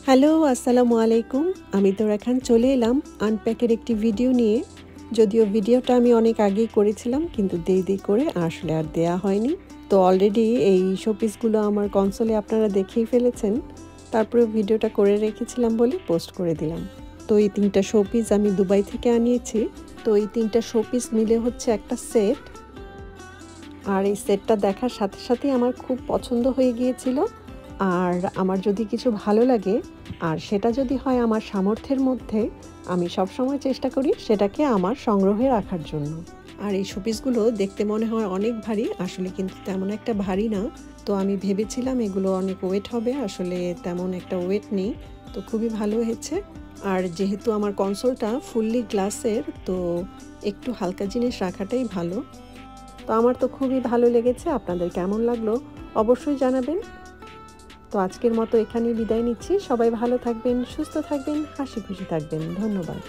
Hello, আসসালামু আলাইকুম। আমি তোরা খান চলে এলাম আনপ্যাকের একটি ভিডিও নিয়ে। যদিও ভিডিওটা আমি অনেক আগেই করেছিলাম, কিন্তু দেরি করে আসলে আর দেয়া হয়নি। তো অলরেডি এই শোপিসগুলো আমার কনসোলে আপনারা দেখেই ফেলেছেন। তারপরে ভিডিওটা করে রেখেছিলাম বলে পোস্ট করে দিলাম। তো এই 3টা শোপিস আমি দুবাই থেকে আনিয়েছি। তো এই 3টা শোপিস মিলে হচ্ছে একটা সেট। আর এই সেটটা দেখার সাথে সাথেই আমার খুব পছন্দ হয়ে গিয়েছিল। আর আমার যদি কিছু ভালো লাগে আর সেটা যদি হয় আমার সামর্থ্যের মধ্যে, আমি সবসময় চেষ্টা করি সেটাকে আমার সংগ্রহে রাখার জন্য। আর এই শোপিসগুলো দেখতে মনে হয় অনেক ভারী, আসলে কিন্তু তেমন একটা ভারী না। তো আমি ভেবেছিলাম এগুলো অনেক ওয়েট হবে, আসলে তেমন একটা ওয়েট নেই। তো খুবই ভালো হয়েছে। আর যেহেতু আমার কনসোলটা ফুললি গ্লাসের, তো একটু হালকা জিনিস রাখাটাই ভালো। তো আমার তো খুবই ভালো লেগেছে। আপনাদের কেমন লাগলো অবশ্যই জানাবেন। তো আজকের মতো এখানেই বিদায় নিচ্ছি। সবাই ভালো থাকবেন, সুস্থ থাকবেন, হাসি খুশি থাকবেন। ধন্যবাদ।